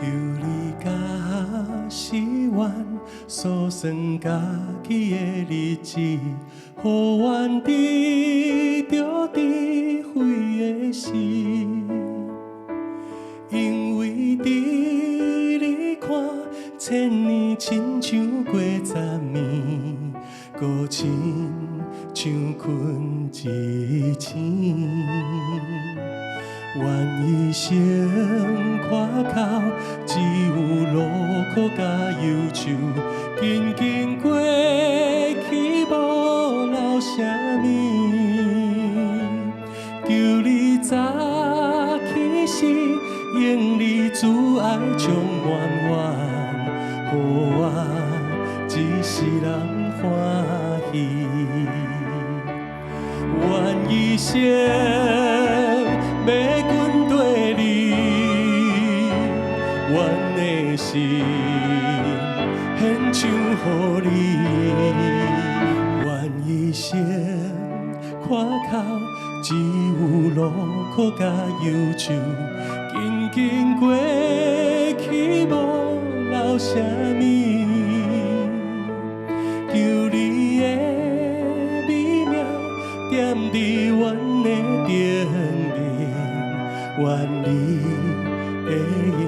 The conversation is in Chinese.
求你甲是阮所算家己的日子，予阮知着智慧的事，因为伫你看，千年亲像过十年，孤亲像困一醒。愿一生看哭，只有路苦甲忧愁，紧紧过去无留啥物。求你早起时，用你慈爱充满阮，予我一世人欢喜。愿一生要阮跟你，阮的心献上予你。愿一生看哭，只有路苦甲忧愁，紧紧过去无留啥物。求你的美妙踮伫阮的顶面，愿你的应